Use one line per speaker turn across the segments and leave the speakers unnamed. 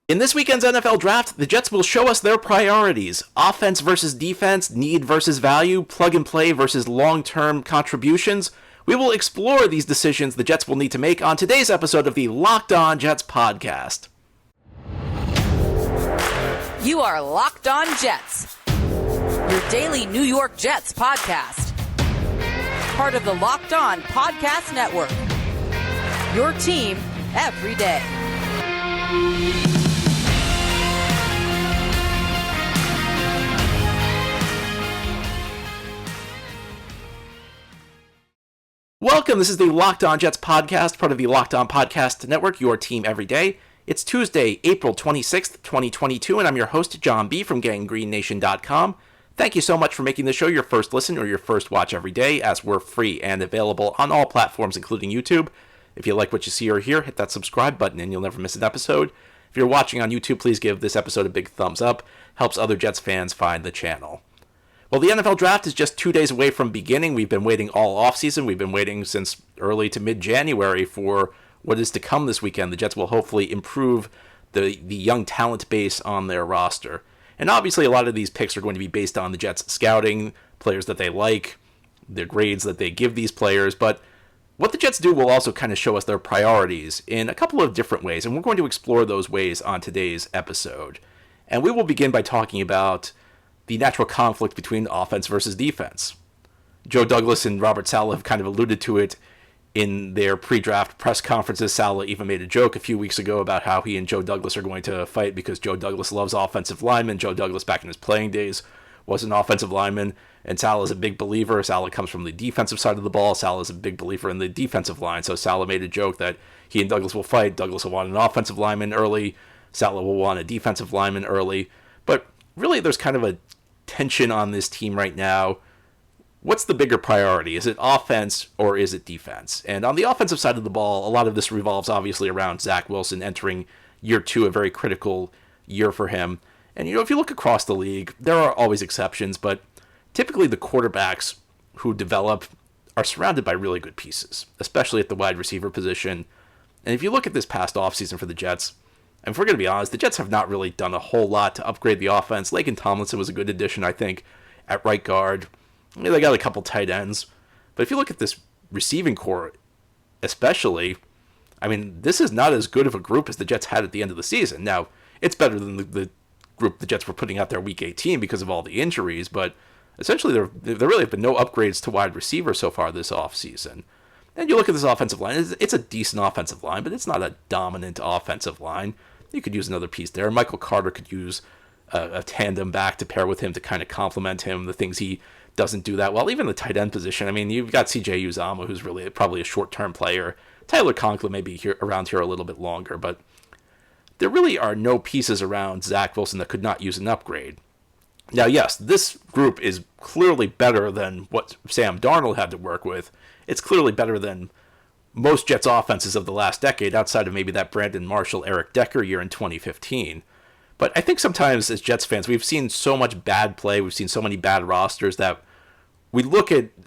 In this weekend's NFL Draft, the Jets will show us their priorities: offense versus defense, need versus value, plug and play versus long-term contributions. We will explore these decisions the Jets will need to make on today's episode of the Locked On Jets podcast.
You are Locked On Jets, your daily New York Jets podcast. Part of the Locked On Podcast Network, your team every day.
Welcome, this is the Locked On Jets podcast, part of the Locked On Podcast Network, your team every day. It's Tuesday, April 26th, 2022, and I'm your host, John B. from GangGreenNation.com. Thank you so much for making the show your first listen or your first watch every day, as we're free and available on all platforms, including YouTube. If you like what you see or hear, hit that subscribe button and you'll never miss an episode. If you're watching on YouTube, please give this episode a big thumbs up. Helps other Jets fans find the channel. Well, the NFL Draft is just 2 days away from beginning. We've been waiting all offseason. We've been waiting since early to mid-January for what is to come this weekend. The Jets will hopefully improve the young talent base on their roster. And obviously, a lot of these picks are going to be based on the Jets scouting, players that they like, their grades that they give these players. But what the Jets do will also kind of show us their priorities in a couple of different ways. And we're going to explore those ways on today's episode. And we will begin by talking about the natural conflict between offense versus defense. Joe Douglas and Robert Saleh have kind of alluded to it in their pre-draft press conferences. Saleh even made a joke a few weeks ago about how he and Joe Douglas are going to fight because Joe Douglas loves offensive linemen. Joe Douglas, back in his playing days, was an offensive lineman, and Saleh is a big believer. Saleh comes from the defensive side of the ball. Saleh is a big believer in the defensive line. So Saleh made a joke that he and Douglas will fight. Douglas will want an offensive lineman early. Saleh will want a defensive lineman early. But really, there's kind of a tension on this team right now. What's the bigger priority? Is it offense or is it defense? And on the offensive side of the ball, a lot of this revolves obviously around Zack Wilson entering year two, a very critical year for him. And, if you look across the league, there are always exceptions, but typically the quarterbacks who develop are surrounded by really good pieces, especially at the wide receiver position. And if you look at this past offseason for the Jets, and if we're going to be honest, the Jets have not really done a whole lot to upgrade the offense. Laken Tomlinson was a good addition, I think, at right guard. They got a couple tight ends. But if you look at this receiving core, especially, this is not as good of a group as the Jets had at the end of the season. Now, it's better than the group the Jets were putting out there Week 18 because of all the injuries, but essentially there really have been no upgrades to wide receiver so far this offseason. And you look at this offensive line, it's a decent offensive line, but it's not a dominant offensive line. You could use another piece there. Michael Carter could use a tandem back to pair with him to kind of complement him, the things he doesn't do that well. Even the tight end position, you've got CJ Uzomah, who's really probably a short-term player. Tyler Conklin may be around here a little bit longer, but there really are no pieces around Zack Wilson that could not use an upgrade. Now, yes, this group is clearly better than what Sam Darnold had to work with. It's clearly better than most Jets offenses of the last decade, outside of maybe that Brandon Marshall, Eric Decker year in 2015. But I think sometimes as Jets fans, we've seen so much bad play, we've seen so many bad rosters that we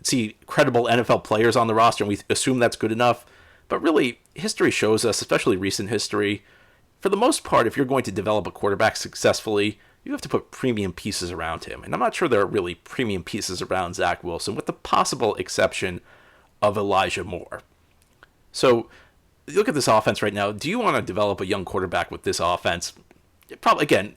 see credible NFL players on the roster and we assume that's good enough. But really, history shows us, especially recent history, for the most part, if you're going to develop a quarterback successfully, you have to put premium pieces around him. And I'm not sure there are really premium pieces around Zack Wilson, with the possible exception of Elijah Moore. So, look at this offense right now. Do you want to develop a young quarterback with this offense? Probably, again,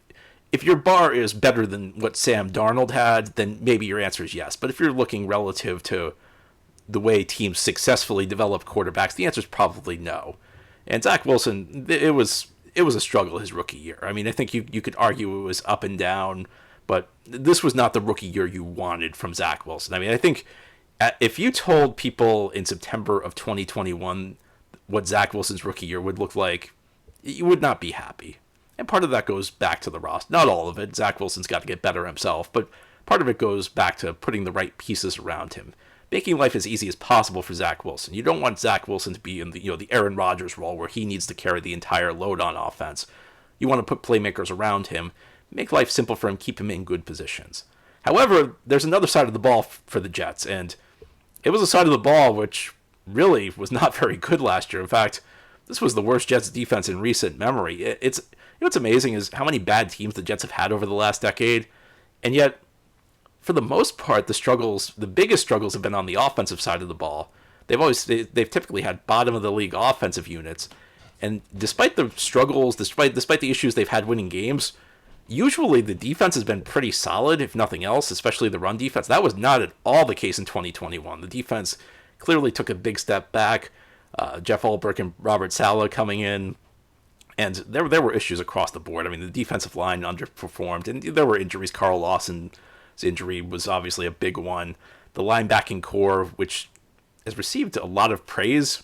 if your bar is better than what Sam Darnold had, then maybe your answer is yes. But if you're looking relative to the way teams successfully develop quarterbacks, the answer is probably no. And Zack Wilson, it was a struggle his rookie year. I think you could argue it was up and down, but this was not the rookie year you wanted from Zack Wilson. I think if you told people in September of 2021 what Zack Wilson's rookie year would look like, you would not be happy. And part of that goes back to the roster. Not all of it. Zack Wilson's got to get better himself, but part of it goes back to putting the right pieces around him, making life as easy as possible for Zack Wilson. You don't want Zack Wilson to be in the Aaron Rodgers role where he needs to carry the entire load on offense. You want to put playmakers around him, make life simple for him, keep him in good positions. However, there's another side of the ball for the Jets, and it was a side of the ball which really was not very good last year. In fact, this was the worst Jets defense in recent memory. It's what's amazing is how many bad teams the Jets have had over the last decade, and yet for the most part, the biggest struggles have been on the offensive side of the ball. They've typically had bottom of the league offensive units, and despite the struggles, despite the issues they've had winning games, usually the defense has been pretty solid, if nothing else, especially the run defense. That was not at all the case in 2021. The defense clearly took a big step back. Jeff Ulbrich and Robert Saleh coming in, and there were issues across the board. I mean, the defensive line underperformed, and there were injuries. Carl Lawson's injury was obviously a big one. The linebacking core, which has received a lot of praise,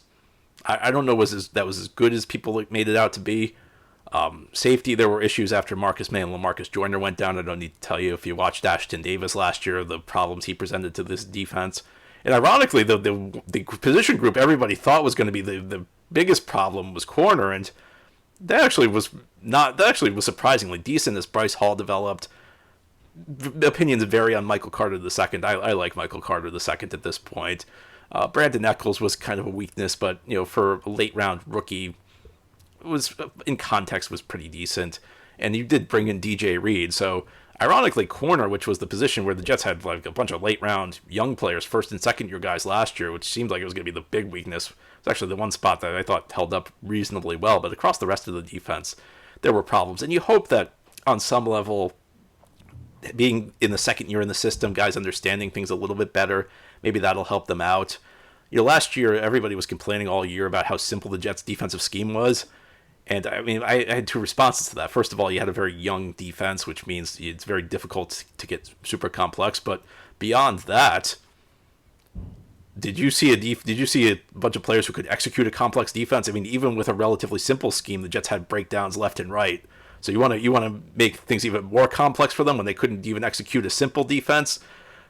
I don't know that was as good as people made it out to be. Safety, there were issues after Marcus May and LaMarcus Joyner went down. I don't need to tell you, if you watched Ashton Davis last year, the problems he presented to this defense. And ironically, the position group everybody thought was going to be the biggest problem was corner, and that actually was surprisingly decent as Bryce Hall developed. Opinions vary on Michael Carter II. I like Michael Carter II at this point. Brandon Echols was kind of a weakness, but for a late round rookie, was in context was pretty decent. And you did bring in DJ Reed, so ironically, corner, which was the position where the Jets had like a bunch of late round young players, first and second year guys last year, which seemed like it was going to be the big weakness. It's actually the one spot that I thought held up reasonably well, but across the rest of the defense, there were problems. And you hope that on some level, being in the second year in the system, guys understanding things a little bit better, maybe that'll help them out. Last year, everybody was complaining all year about how simple the Jets' defensive scheme was. And I mean, I had two responses to that. First of all, you had a very young defense, which means it's very difficult to get super complex. But beyond that, did you see a bunch of players who could execute a complex defense? I mean, even with a relatively simple scheme, the Jets had breakdowns left and right. So you want to make things even more complex for them when they couldn't even execute a simple defense.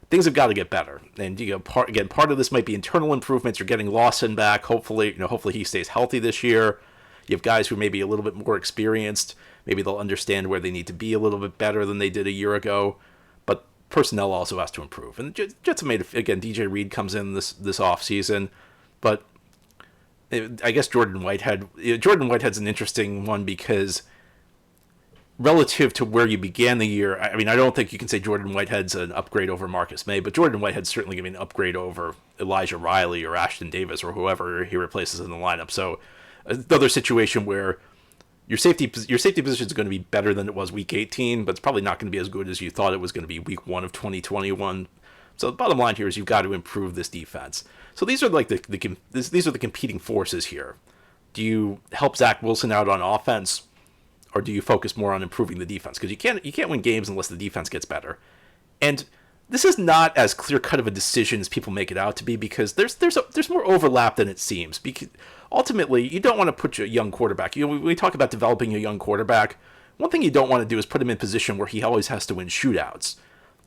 Things have got to get better. And part of this might be internal improvements. You're getting Lawson back. Hopefully he stays healthy this year. You have guys who may be a little bit more experienced. Maybe they'll understand where they need to be a little bit better than they did a year ago. But personnel also has to improve. And the Jets have made, again, DJ Reed comes in this offseason. But I guess Jordan Whitehead's an interesting one because relative to where you began the year, I mean, I don't think you can say Jordan Whitehead's an upgrade over Marcus May, but Jordan Whitehead's certainly going to be an upgrade over Elijah Riley or Ashton Davis or whoever he replaces in the lineup. So another situation where your safety position is going to be better than it was week 18, but it's probably not going to be as good as you thought it was going to be week 1 of 2021. So the bottom line here is you've got to improve this defense. So these are like these are the competing forces here. Do you help Zack Wilson out on offense, or do you focus more on improving the defense? Because you can't win games unless the defense gets better. And this is not as clear-cut of a decision as people make it out to be, because there's more overlap than it seems. Because ultimately, you don't want to put a young quarterback. When we talk about developing a young quarterback, one thing you don't want to do is put him in a position where he always has to win shootouts.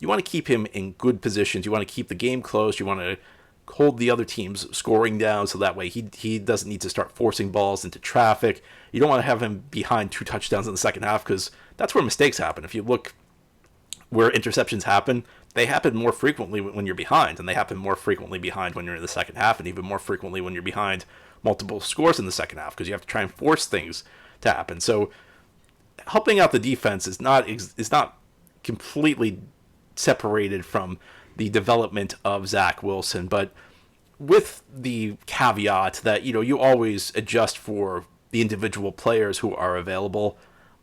You want to keep him in good positions. You want to keep the game close. You want to hold the other team's scoring down so that way he doesn't need to start forcing balls into traffic. You don't want to have him behind 2 touchdowns in the second half, because that's where mistakes happen. If you look where interceptions happen, they happen more frequently when you're behind, and they happen more frequently behind when you're in the second half, and even more frequently when you're behind multiple scores in the second half, because you have to try and force things to happen. So helping out the defense is not completely separated from the development of Zack Wilson, but with the caveat that you always adjust for the individual players who are available.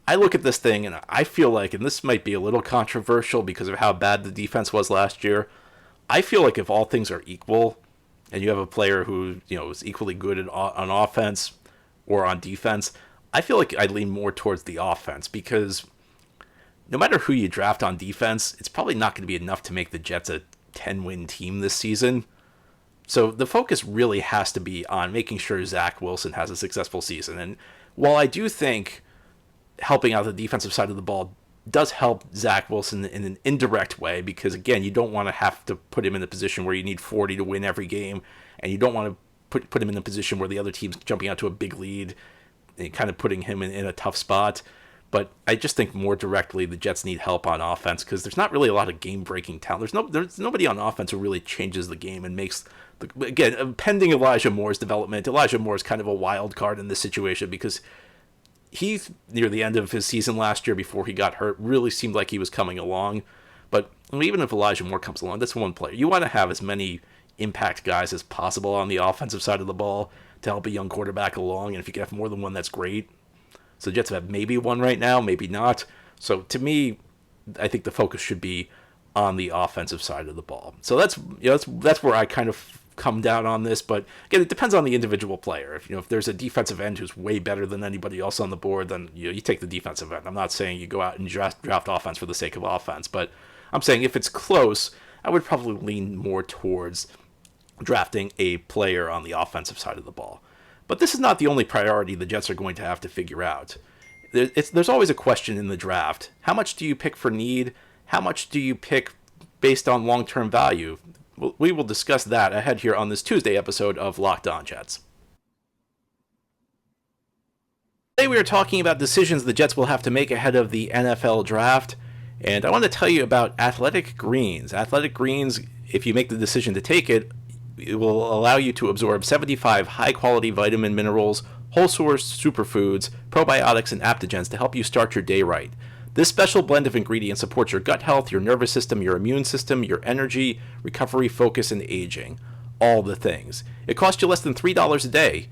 I look at this thing and I feel like, and this might be a little controversial because of how bad the defense was last year, I feel like if all things are equal and you have a player who is equally good on offense or on defense, I feel like I lean more towards the offense, because no matter who you draft on defense, it's probably not going to be enough to make the Jets a 10-win team this season. So the focus really has to be on making sure Zack Wilson has a successful season. And while I do think helping out the defensive side of the ball does help Zack Wilson in an indirect way, because, again, you don't want to have to put him in a position where you need 40 to win every game, and you don't want to put him in a position where the other team's jumping out to a big lead and kind of putting him in a tough spot. But I just think more directly the Jets need help on offense, because there's not really a lot of game-breaking talent. There's nobody on offense who really changes the game and makes again, pending Elijah Moore's development, Elijah Moore is kind of a wild card in this situation because he, near the end of his season last year before he got hurt, really seemed like he was coming along. But even if Elijah Moore comes along, that's one player. You want to have as many impact guys as possible on the offensive side of the ball to help a young quarterback along. And if you can have more than one, that's great. So the Jets have maybe one right now, maybe not. So to me, I think the focus should be on the offensive side of the ball. So that's where I kind of come down on this. But again, it depends on the individual player. If there's a defensive end who's way better than anybody else on the board, then you take the defensive end. I'm not saying you go out and draft offense for the sake of offense, but I'm saying if it's close, I would probably lean more towards drafting a player on the offensive side of the ball. But this is not the only priority the Jets are going to have to figure out. There's always a question in the draft. How much do you pick for need? How much do you pick based on long-term value? We will discuss that ahead here on this Tuesday episode of Locked On Jets. Today we are talking about decisions the Jets will have to make ahead of the NFL draft. And I want to tell you about Athletic Greens. Athletic Greens, if you make the decision to take it, it will allow you to absorb 75 high-quality vitamin minerals, whole-source superfoods, probiotics, and adaptogens to help you start your day right. This special blend of ingredients supports your gut health, your nervous system, your immune system, your energy, recovery, focus, and aging. All the things. It costs you less than $3 a day.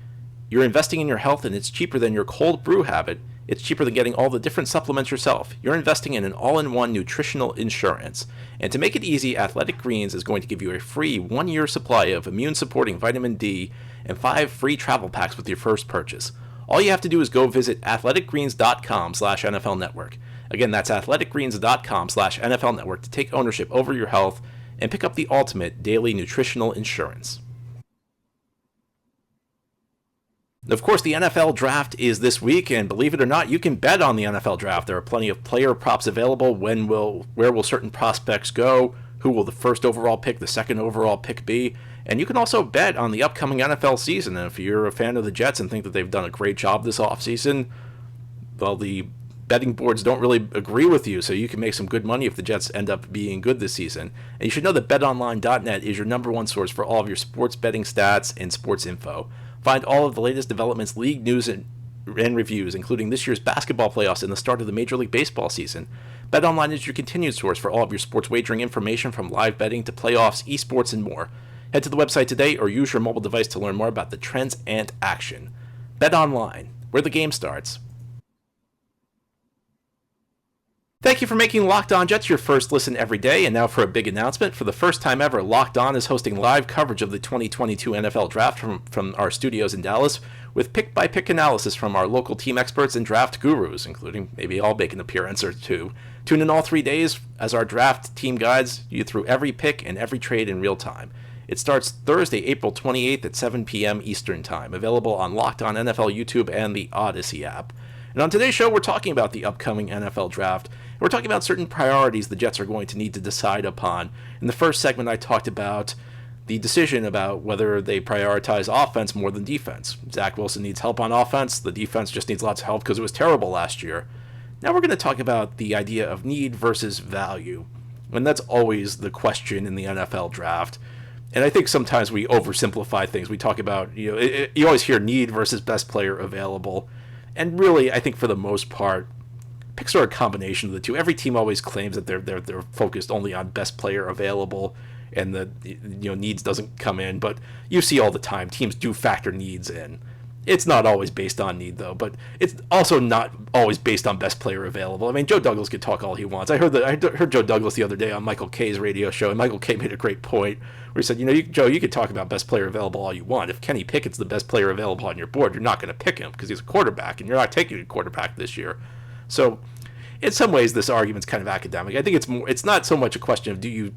You're investing in your health, and it's cheaper than your cold brew habit. It's cheaper than getting all the different supplements yourself. You're investing in an all-in-one nutritional insurance. And to make it easy, Athletic Greens is going to give you a free 1-year supply of immune-supporting vitamin D and 5 free travel packs with your first purchase. All you have to do is go visit athleticgreens.com/NFL Network. Again, that's athleticgreens.com/NFL Network to take ownership over your health and pick up the ultimate daily nutritional insurance. Of course, the NFL draft is this week, and believe it or not, you can bet on the NFL draft. There are plenty of player props available. Where will certain prospects go? Who will the first overall pick, the second overall pick be? And you can also bet on the upcoming NFL season. And if you're a fan of the Jets and think that they've done a great job this offseason, well, the betting boards don't really agree with you, so you can make some good money if the Jets end up being good this season. And you should know that BetOnline.net is your number one source for all of your sports betting stats and sports info. Find all of the latest developments, league news, and reviews, including this year's basketball playoffs and the start of the Major League Baseball season. BetOnline is your continued source for all of your sports wagering information, from live betting to playoffs, esports, and more. Head to the website today or use your mobile device to learn more about the trends and action. BetOnline, where the game starts. Thank you for making Locked On Jets your first listen every day. And now for a big announcement. For the first time ever, Locked On is hosting live coverage of the 2022 NFL Draft from our studios in Dallas, with pick-by-pick analysis from our local team experts and draft gurus, including maybe I'll make an appearance or two. Tune in all 3 days as our draft team guides you through every pick and every trade in real time. It starts Thursday, April 28th at 7 p.m. Eastern Time, available on Locked On NFL YouTube and the Odyssey app. And on today's show, we're talking about the upcoming NFL Draft. We're talking about certain priorities the Jets are going to need to decide upon. In the first segment, I talked about the decision about whether they prioritize offense more than defense. Zack Wilson needs help on offense. The defense just needs lots of help because it was terrible last year. Now we're going to talk about the idea of need versus value. And that's always the question in the NFL Draft. And I think sometimes we oversimplify things. We talk about, you always hear need versus best player available. And really, I think for the most part, picks are a combination of the two. Every team always claims that they're focused only on best player available, and the needs doesn't come in. But you see all the time teams do factor needs in. It's not always based on need though, but it's also not always based on best player available. I mean, Joe Douglas could talk all he wants. I heard Joe Douglas the other day on Michael Kay's radio show, and Michael Kay made a great point where he said, Joe, you could talk about best player available all you want. If Kenny Pickett's the best player available on your board, you're not going to pick him because he's a quarterback, and you're not taking a quarterback this year. So in some ways, this argument's kind of academic. I think it's not so much a question of do you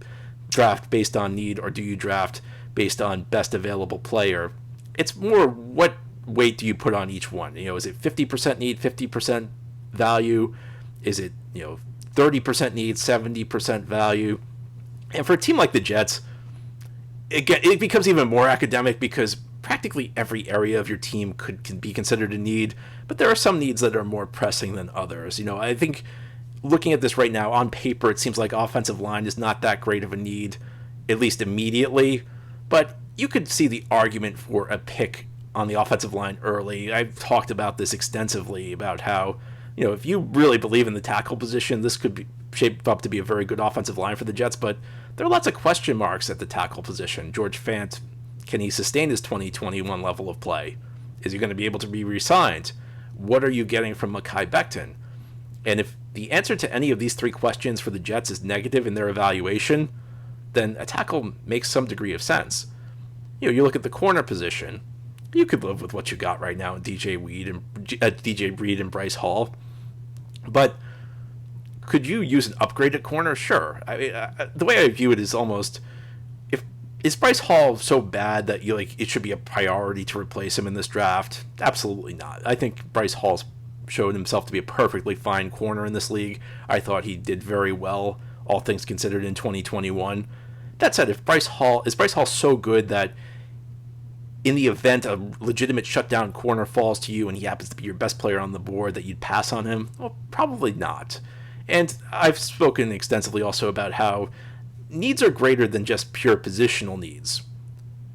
draft based on need or do you draft based on best available player. It's more what weight do you put on each one? Is it 50% need, 50% value? Is it 30% need, 70% value? And for a team like the Jets, it becomes even more academic because practically every area of your team can be considered a need, but there are some needs that are more pressing than others. I think looking at this right now, on paper, it seems like offensive line is not that great of a need, at least immediately. But you could see the argument for a pick on the offensive line early. I've talked about this extensively about how, if you really believe in the tackle position, this could be shape up to be a very good offensive line for the Jets, but there are lots of question marks at the tackle position. George Fant, can he sustain his 2021 level of play? Is he going to be able to be re-signed? What are you getting from Mekhi Becton? And if the answer to any of these three questions for the Jets is negative in their evaluation, then a tackle makes some degree of sense. You look at the corner position, you could live with what you got right now in DJ Reed and Bryce Hall, but could you use an upgrade at corner? Sure. The way I view it is almost, is Bryce Hall so bad that it should be a priority to replace him in this draft? Absolutely not. I think Bryce Hall's showed himself to be a perfectly fine corner in this league. I thought he did very well, all things considered, in 2021. That said, is Bryce Hall so good that in the event a legitimate shutdown corner falls to you and he happens to be your best player on the board, that you'd pass on him? Well, probably not. And I've spoken extensively also about how needs are greater than just pure positional needs.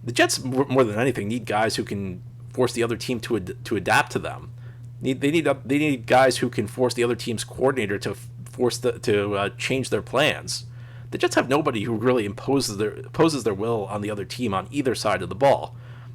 The Jets, more than anything, need guys who can force the other team to adapt to them. They need guys who can force the other team's coordinator to change their plans. The Jets have nobody who really imposes their will on the other team on either side of the ball.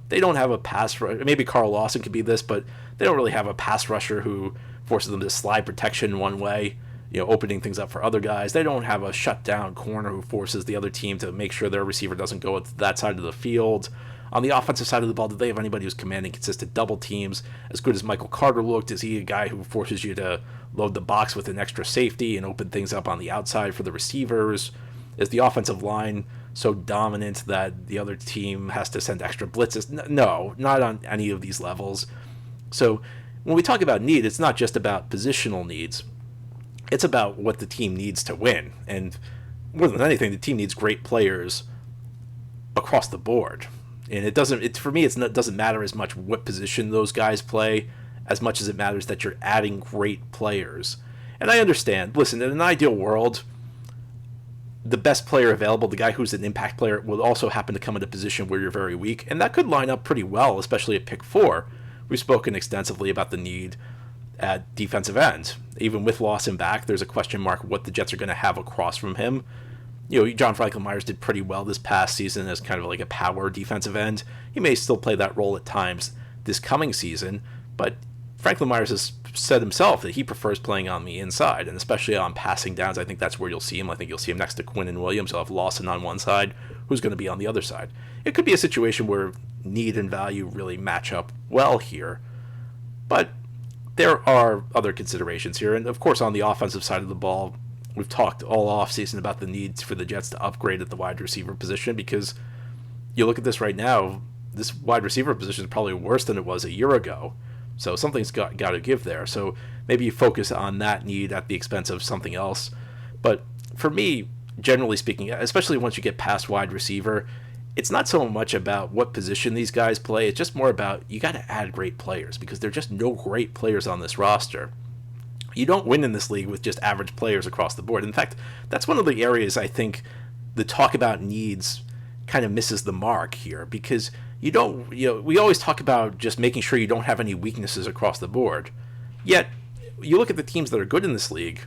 They don't have a pass rusher. Maybe Carl Lawson could be this, but they don't really have a pass rusher who forces them to slide protection one way, opening things up for other guys. They don't have a shutdown corner who forces the other team to make sure their receiver doesn't go to that side of the field. On the offensive side of the ball, do they have anybody who's commanding consistent double teams? As good as Michael Carter looked, is he a guy who forces you to load the box with an extra safety and open things up on the outside for the receivers? Is the offensive line so dominant that the other team has to send extra blitzes? No, not on any of these levels. So when we talk about need, it's not just about positional needs. It's about what the team needs to win. And more than anything, the team needs great players across the board. And it doesn't matter as much what position those guys play as much as it matters that you're adding great players. And I understand, listen, in an ideal world, the best player available, the guy who's an impact player, will also happen to come in a position where you're very weak, and that could line up pretty well, especially at pick 4. We've spoken extensively about the need at defensive end. Even with Lawson back, there's a question mark what the Jets are going to have across from him. John Franklin Myers did pretty well this past season as kind of like a power defensive end. He may still play that role at times this coming season, but Franklin Myers has said himself that he prefers playing on the inside, and especially on passing downs, I think that's where you'll see him. I think you'll see him next to Quinn and Williams. You'll have Lawson on one side, who's going to be on the other side. It could be a situation where need and value really match up well here, but there are other considerations here. And of course, on the offensive side of the ball, we've talked all offseason about the needs for the Jets to upgrade at the wide receiver position, because you look at this right now, this wide receiver position is probably worse than it was a year ago. So something's got to give there. So maybe you focus on that need at the expense of something else. But for me, generally speaking, especially once you get past wide receiver, it's not so much about what position these guys play. It's just more about you got to add great players, because there are just no great players on this roster. You don't win in this league with just average players across the board. In fact, that's one of the areas I think the talk about needs kind of misses the mark here, because we always talk about just making sure you don't have any weaknesses across the board. Yet, you look at the teams that are good in this league,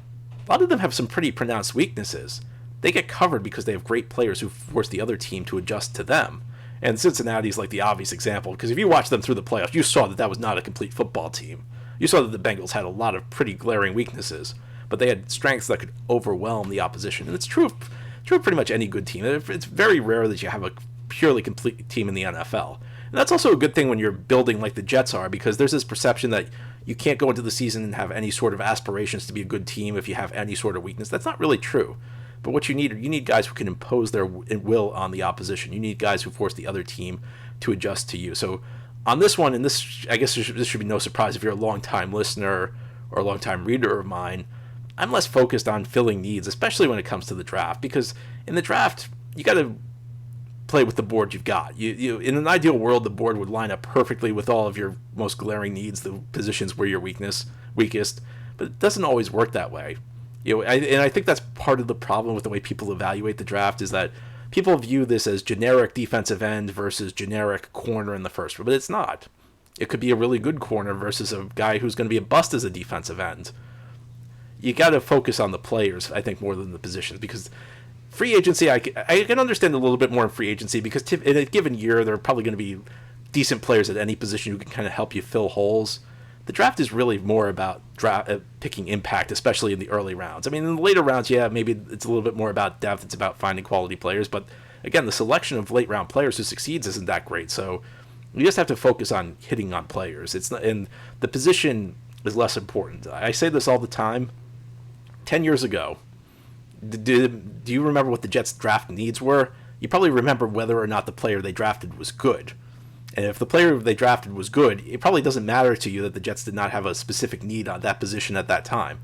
a lot of them have some pretty pronounced weaknesses. They get covered because they have great players who force the other team to adjust to them. And Cincinnati's like the obvious example, because if you watch them through the playoffs, you saw that was not a complete football team. You saw that the Bengals had a lot of pretty glaring weaknesses, but they had strengths that could overwhelm the opposition. And it's true of pretty much any good team. It's very rare that you have a purely complete team in the NFL. And that's also a good thing when you're building like the Jets are, because there's this perception that you can't go into the season and have any sort of aspirations to be a good team if you have any sort of weakness. That's not really true. But what you need guys who can impose their will on the opposition. You need guys who force the other team to adjust to you. So on this one, and I guess this should be no surprise if you're a longtime listener or a longtime reader of mine, I'm less focused on filling needs, especially when it comes to the draft, because in the draft, you got to play with the board you've got. You in an ideal world, the board would line up perfectly with all of your most glaring needs, the positions where you're weakest, but it doesn't always work that way. And I think that's part of the problem with the way people evaluate the draft, is that people view this as generic defensive end versus generic corner in the first round, but it's not. It could be a really good corner versus a guy who's going to be a bust as a defensive end. You got to focus on the players, I think, more than the positions, because free agency, I can understand a little bit more in free agency, because in a given year, there are probably going to be decent players at any position who can kind of help you fill holes. The draft is really more about picking impact, especially in the early rounds. I mean, in the later rounds, yeah, maybe it's a little bit more about depth. It's about finding quality players. But again, the selection of late round players who succeeds isn't that great. So you just have to focus on hitting on players. It's not, and the position is less important. I say this all the time. 10 years ago, do you remember what the Jets' draft needs were? You probably remember whether or not the player they drafted was good. And if the player they drafted was good, it probably doesn't matter to you that the Jets did not have a specific need on that position at that time.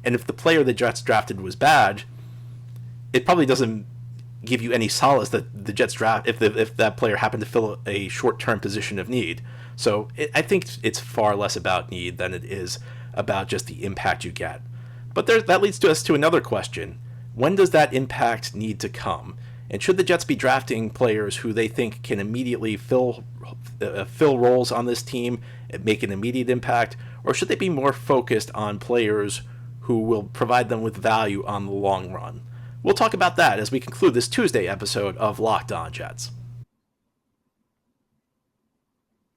And if the player the Jets drafted was bad, it probably doesn't give you any solace that the Jets draft if that player happened to fill a short-term position of need. So I think it's far less about need than it is about just the impact you get. But that leads us to another question. When does that impact need to come? And should the Jets be drafting players who they think can immediately fill roles on this team and make an immediate impact? Or should they be more focused on players who will provide them with value on the long run? We'll talk about that as we conclude this Tuesday episode of Locked On Jets.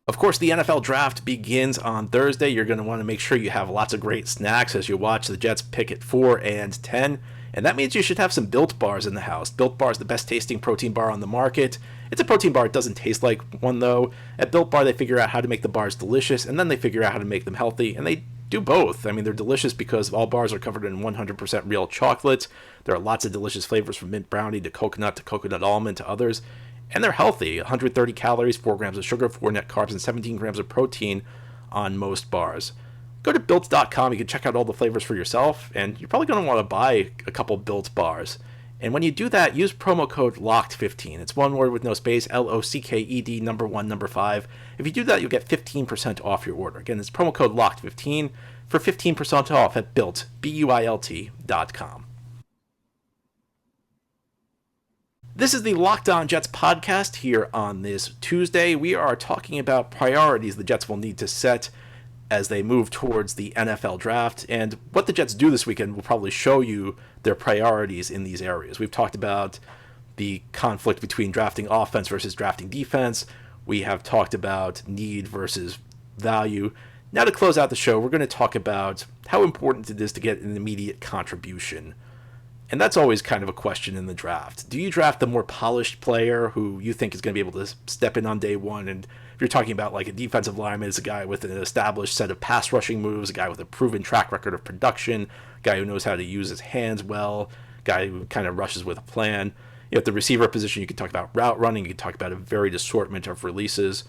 Of course, the NFL draft begins on Thursday. You're going to want to make sure you have lots of great snacks as you watch the Jets pick at 4 and 10. And that means you should have some Built Bars in the house. Built Bar is the best tasting protein bar on the market. It's a protein bar. It doesn't taste like one, though. At Built Bar, they figure out how to make the bars delicious, and then they figure out how to make them healthy, and they do both. I mean, they're delicious because all bars are covered in 100% real chocolate. There are lots of delicious flavors from mint brownie to coconut almond to others. And they're healthy. 130 calories, 4 grams of sugar, 4 net carbs, and 17 grams of protein on most bars. Go to Built.com. You can check out all the flavors for yourself, and you're probably going to want to buy a couple Built bars. And when you do that, use promo code LOCKED15. It's one word with no space, LOCKED, number 1, number 5. If you do that, you'll get 15% off your order. Again, it's promo code LOCKED15 for 15% off at Built, BUILT.com. This is the Locked On Jets podcast here on this Tuesday. We are talking about priorities the Jets will need to set as they move towards the NFL draft, and what the Jets do this weekend will probably show you their priorities in these areas. We've talked about the conflict between drafting offense versus drafting defense. We have talked about need versus value. Now, to close out the show, we're going to talk about how important it is to get an immediate contribution. And that's always kind of a question in the draft. Do you draft the more polished player who you think is going to be able to step in on day one? And if you're talking about like a defensive lineman, it's a guy with an established set of pass rushing moves, a guy with a proven track record of production, a guy who knows how to use his hands well, a guy who kind of rushes with a plan. At the receiver position, you can talk about route running, you can talk about a varied assortment of releases.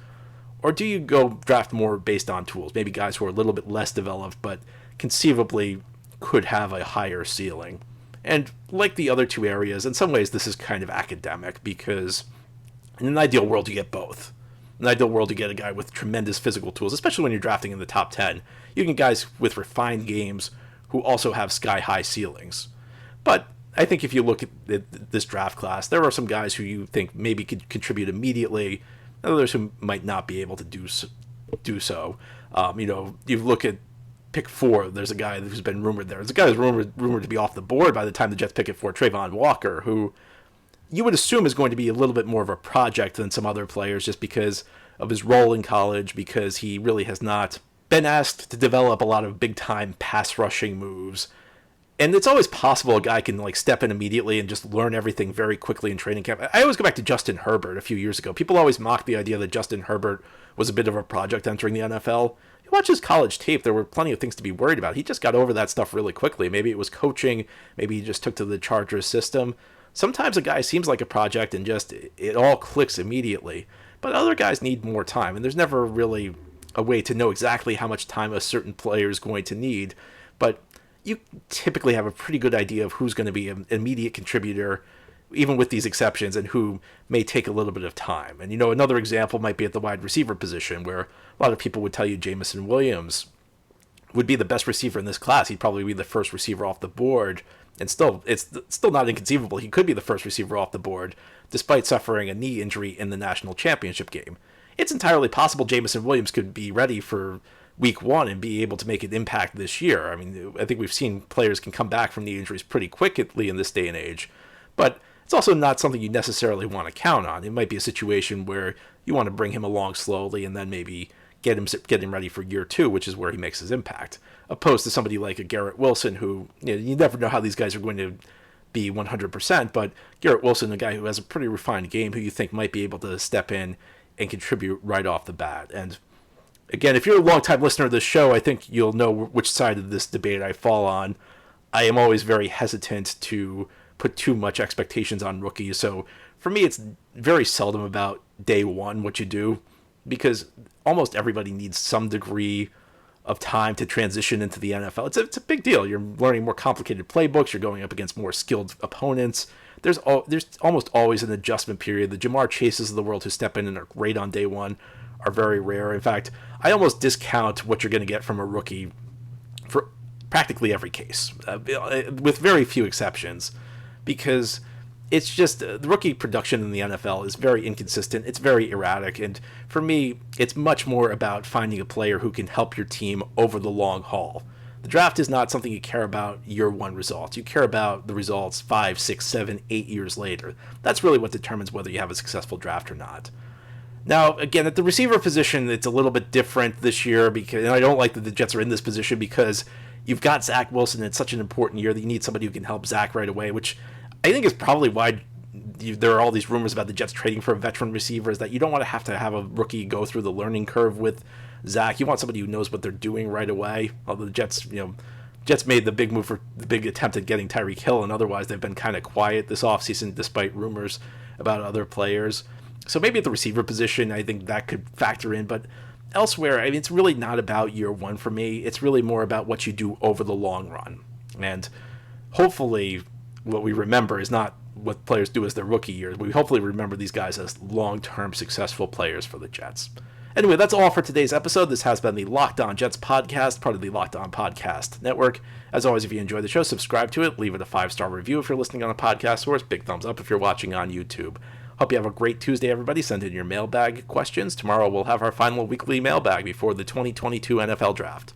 Or do you go draft more based on tools? Maybe guys who are a little bit less developed, but conceivably could have a higher ceiling. And like the other two areas, in some ways this is kind of academic, because in an ideal world you get both. In an ideal world you get a guy with tremendous physical tools, especially when you're drafting in the top 10. You get guys with refined games who also have sky-high ceilings. But I think if you look at this draft class, there are some guys who you think maybe could contribute immediately, others who might not be able to do so. You look at pick 4, there's a guy who's been rumored there. There's a guy who's rumored to be off the board by the time the Jets pick it for, Trayvon Walker, who you would assume is going to be a little bit more of a project than some other players just because of his role in college, because he really has not been asked to develop a lot of big-time pass-rushing moves. And it's always possible a guy can step in immediately and just learn everything very quickly in training camp. I always go back to Justin Herbert a few years ago. People always mock the idea that Justin Herbert was a bit of a project entering the NFL. You watch his college tape, there were plenty of things to be worried about. He just got over that stuff really quickly. Maybe it was coaching. Maybe he just took to the Chargers system. Sometimes a guy seems like a project and just it all clicks immediately. But other guys need more time, and there's never really a way to know exactly how much time a certain player is going to need. But you typically have a pretty good idea of who's going to be an immediate contributor, even with these exceptions, and who may take a little bit of time. And, another example might be at the wide receiver position, where a lot of people would tell you Jamison Williams would be the best receiver in this class. He'd probably be the first receiver off the board. And still, it's still not inconceivable. He could be the first receiver off the board, despite suffering a knee injury in the national championship game. It's entirely possible Jameson Williams could be ready for week 1 and be able to make an impact this year. I mean, I think we've seen players can come back from knee injuries pretty quickly in this day and age. But it's also not something you necessarily want to count on. It might be a situation where you want to bring him along slowly and then maybe get him ready for year 2, which is where he makes his impact. Opposed to somebody like a Garrett Wilson, who, you never know how these guys are going to be 100%, but Garrett Wilson, a guy who has a pretty refined game, who you think might be able to step in and contribute right off the bat. And again, if you're a longtime listener of this show, I think you'll know which side of this debate I fall on. I am always very hesitant to put too much expectations on rookies. So for me, it's very seldom about day 1 what you do, because almost everybody needs some degree of time to transition into the NFL. It's a big deal. You're learning more complicated playbooks. You're going up against more skilled opponents. There's almost always an adjustment period. The Jamar Chases of the world who step in and are great on day 1 are very rare. In fact, I almost discount what you're going to get from a rookie for practically every case, with very few exceptions, because it's just the rookie production in the NFL is very inconsistent. It's very erratic. And for me, it's much more about finding a player who can help your team over the long haul. The draft is not something you care about year 1 results. You care about the results 5, 6, 7, 8 years later. That's really what determines whether you have a successful draft or not. Now, again, at the receiver position, it's a little bit different this year, because, and I don't like that the Jets are in this position, because you've got Zack Wilson. It's such an important year that you need somebody who can help Zack right away, which I think is probably why there are all these rumors about the Jets trading for a veteran receiver, is that you don't want to have a rookie go through the learning curve with Zack. You want somebody who knows what they're doing right away. Although the Jets made the big move for the big attempt at getting Tyreek Hill, and otherwise they've been kind of quiet this offseason despite rumors about other players. So maybe at the receiver position, I think that could factor in. But elsewhere, I mean, it's really not about year 1 for me. It's really more about what you do over the long run. And hopefully what we remember is not what players do as their rookie years. We hopefully remember these guys as long-term successful players for the Jets. Anyway, that's all for today's episode. This has been the Locked On Jets podcast, part of the Locked On Podcast Network. As always, if you enjoy the show, subscribe to it. Leave it a 5-star review if you're listening on a podcast source. Big thumbs up if you're watching on YouTube. Hope you have a great Tuesday, everybody. Send in your mailbag questions. Tomorrow we'll have our final weekly mailbag before the 2022 NFL Draft.